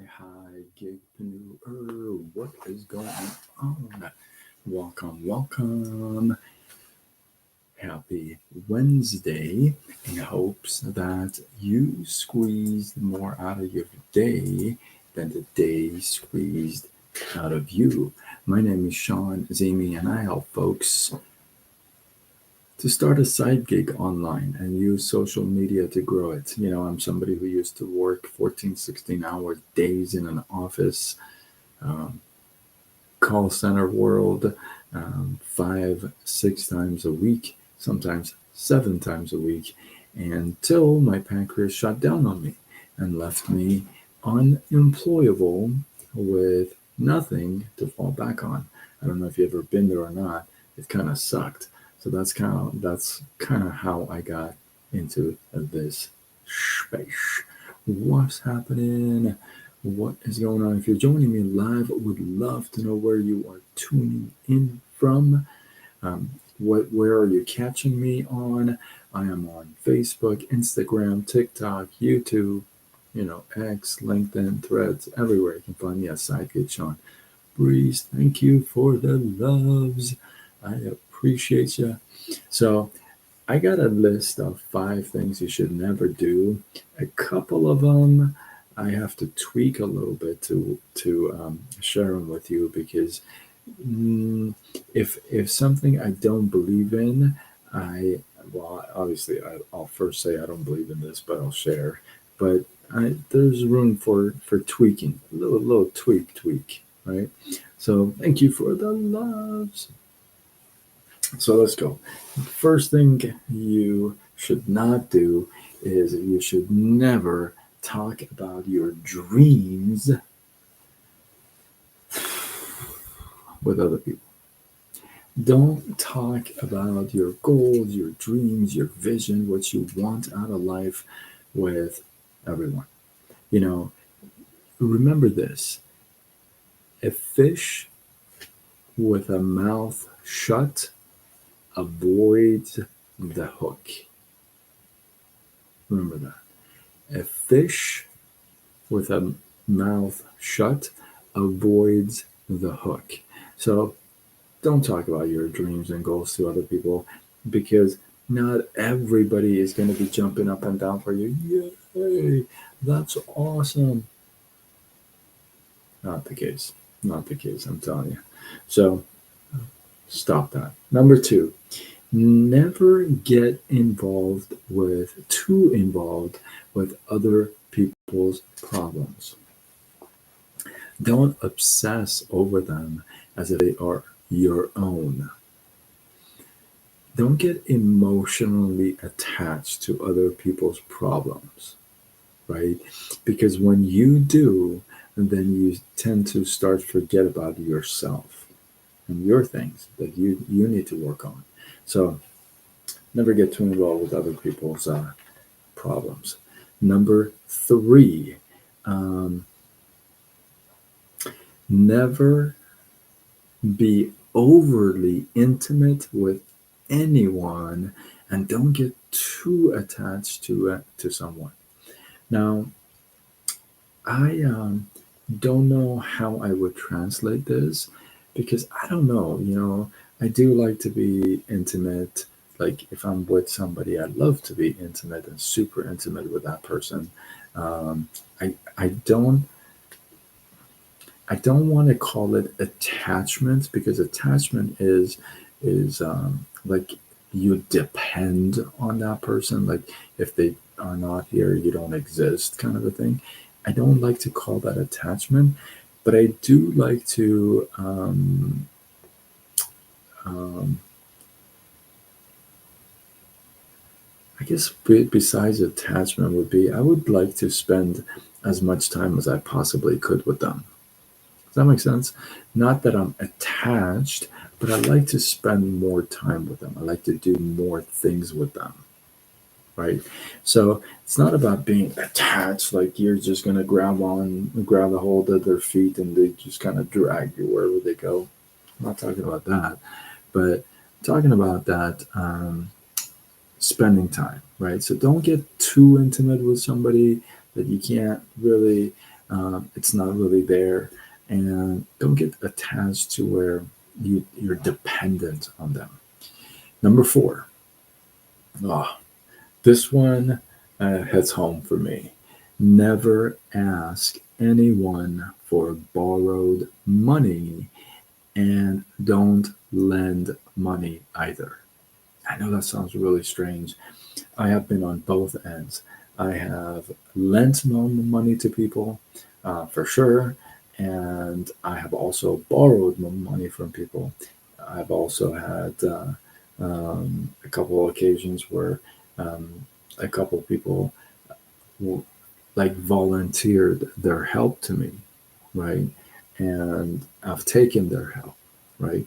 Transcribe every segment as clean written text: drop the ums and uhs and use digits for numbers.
hi, gigpreneur. What is going on? Welcome. Happy Wednesday in hopes that you squeezed more out of your day than the day squeezed out of you. My name is Sean Zimi, and I help folks to start a side gig online and use social media to grow it. I'm somebody who used to work 14, 16-hour days in an office, um, call center world, 5, 6 times a week, sometimes 7 times a week, until my pancreas shut down on me and left me unemployable with nothing to fall back on. I don't know if you've ever been there or not. It kind of sucked. So that's kind of how I got into this space. What's happening? What is going on? If you're joining me live, would love to know where you are tuning in from. Um, where are you catching me on? I am on Facebook, Instagram, TikTok, YouTube, X, LinkedIn, Threads, everywhere. You can find me at Sidekick Sean. Breeze, thank you for the loves. I appreciate you. So I got a list of 5 things you should never do. A couple of them I have to tweak a little bit to share them with you because if something I don't believe in, obviously I'll first say I don't believe in this, but I'll share. But there's room for tweaking, a little tweak, right? So thank you for the loves. So let's go. First thing you should not do is you should never talk about your dreams with other people. Don't talk about your goals, your dreams, your vision, what you want out of life with everyone. You know, remember this: a fish with a mouth shut avoids the hook. Remember that. A fish with a mouth shut avoids the hook. So don't talk about your dreams and goals to other people because not everybody is going to be jumping up and down for you. Yay, that's awesome. Not the case. Not the case, I'm telling you. So stop that. Number 2, never get too involved with other people's problems. Don't obsess over them as if they are your own. Don't get emotionally attached to other people's problems, right? Because when you do, then you tend to start forget about yourself and your things that you need to work on. So never get too involved with other people's problems. Number 3, um, never be overly intimate with anyone and don't get too attached to someone. Now, I don't know how I would translate this because I don't know. I do like to be intimate. Like if I'm with somebody, I love to be intimate and super intimate with that person. Um, I don't want to call it attachment because attachment is like you depend on that person. Like if they are not here, you don't exist, kind of a thing. I don't like to call that attachment, but I do like to. Um, I guess besides attachment would be I would like to spend as much time as I possibly could with them. Does that make sense? Not that I'm attached, but I like to spend more time with them. I like to do more things with them, right? So it's not about being attached, like you're just gonna grab a hold of their feet and they just kind of drag you wherever they go. I'm not talking about that, but I'm talking about that spending time, right? So don't get too intimate with somebody. that you can't really, it's not really there. And don't get attached to where you're dependent on them. Number four, oh, this one hits home for me. Never ask anyone for borrowed money, and don't lend money either. I know that sounds really strange. I have been on both ends. I have lent money to people, for sure, and I have also borrowed money from people. I've also had a couple of occasions where a couple of people like volunteered their help to me, right? And I've taken their help, right?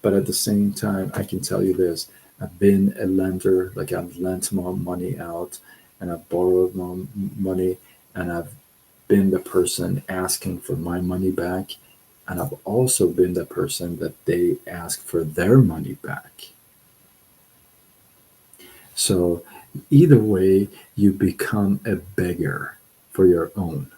But at the same time, I can tell you this: I've been a lender, like I've lent more money out, and I've borrowed more money, and I've been the person asking for my money back, and I've also been the person that they ask for their money back. So either way, you become a beggar for your own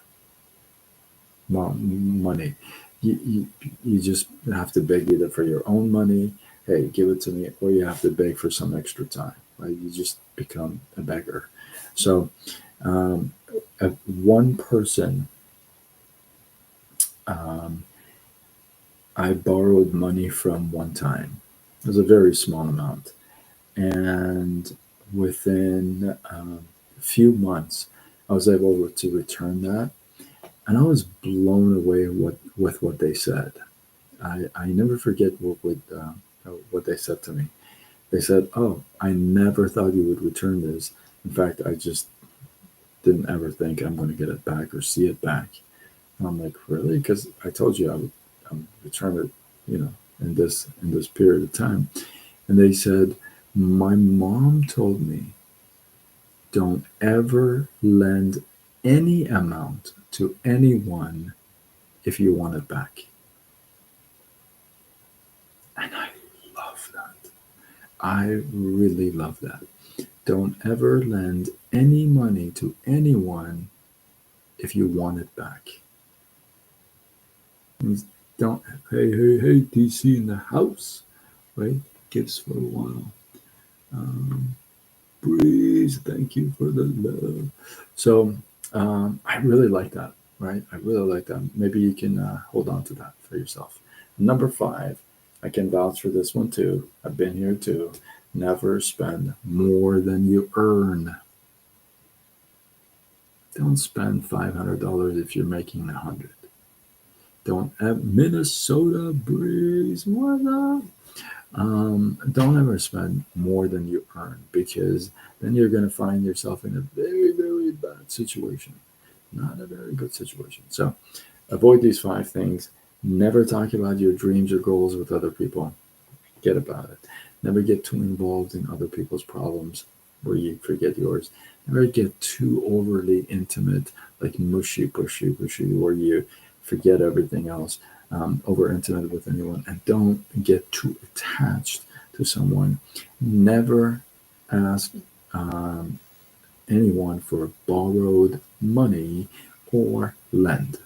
money. You just have to beg either for your own money, hey, give it to me, or you have to beg for some extra time, right? You just become a beggar. So, um, one person, um, I borrowed money from one time. It was a very small amount. And within a few months, I was able to return that. And I was blown away with what they said. I never forget what they said to me. They said, "Oh, I never thought you would return this. In fact, I just didn't ever think I'm going to get it back or see it back." And I'm like, "Really?" Because I told you I would return it, in this period of time. And they said, "My mom told me don't ever lend any amount to anyone if you want it back." And I love that. I really love that. Don't ever lend any money to anyone if you want it back. Means don't, hey, hey, hey, DC in the house, right? Gifts for a while. Um, Breeze, thank you for the love. So I really like that, right? I really like that. Maybe you can hold on to that for yourself. Number five, I can vouch for this one too. I've been here too. Never spend more than you earn. Don't spend $500 if you're making 100. Don't have Minnesota Breeze. What up? Don't ever spend more than you earn, because then you're going to find yourself in a very, very bad situation. Not a very good situation. So avoid these five things. Never talk about your dreams or goals with other people. Forget about it. Never get too involved in other people's problems where you forget yours. Never get too overly intimate, like mushy, pushy, pushy, where you forget everything else, over intimate with anyone. And don't get too attached to someone. Never ask um, anyone for borrowed money or lend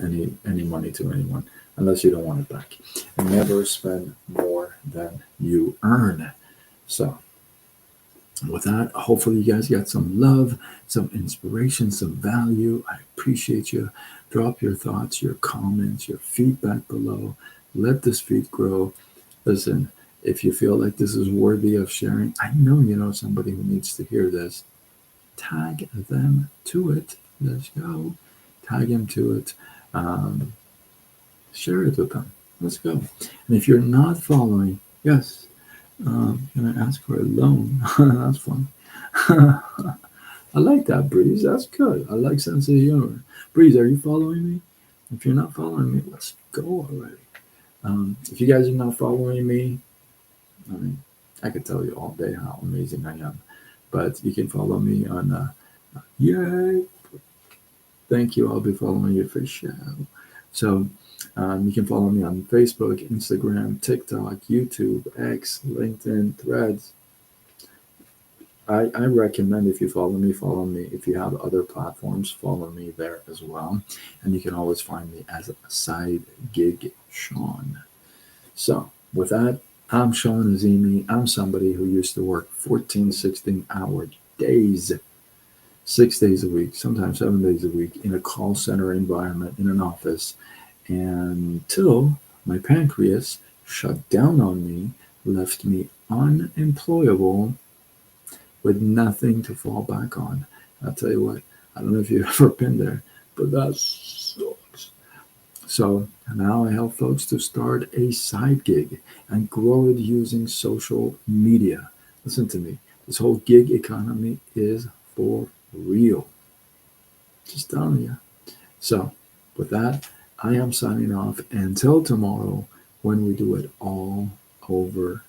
any money to anyone unless you don't want it back. Never spend more than you earn. So with that, hopefully you guys got some love, some inspiration, some value. I appreciate you. Drop your thoughts, your comments, your feedback below. Let this feed grow. Listen, if you feel like this is worthy of sharing, I know you know somebody who needs to hear this. Tag them to it. Let's go. Tag them to it. Um, Share it with them. Let's go. And if you're not following, yes, can I ask for a loan? That's fun. I like that, Breeze. That's good. I like sense of humor. Breeze, are you following me? If you're not following me, let's go already. If you guys are not following me, I mean, I could tell you all day how amazing I am, but you can follow me on, yay, thank you. I'll be following you for sure. So you can follow me on Facebook, Instagram, TikTok, YouTube, X, LinkedIn, Threads. I recommend if you follow me, follow me. If you have other platforms, follow me there as well. And you can always find me as a side gig Sean. So with that, I'm Sean Azimi. I'm somebody who used to work 14, 16-hour days, 6 days a week, sometimes 7 days a week in a call center environment in an office until my pancreas shut down on me, left me unemployable with nothing to fall back on. I'll tell you what, I don't know if you've ever been there, but that sucks. So now I help folks to start a side gig and grow it using social media. Listen to me. This whole gig economy is for real. Just telling you. So with that, I am signing off until tomorrow when we do it all over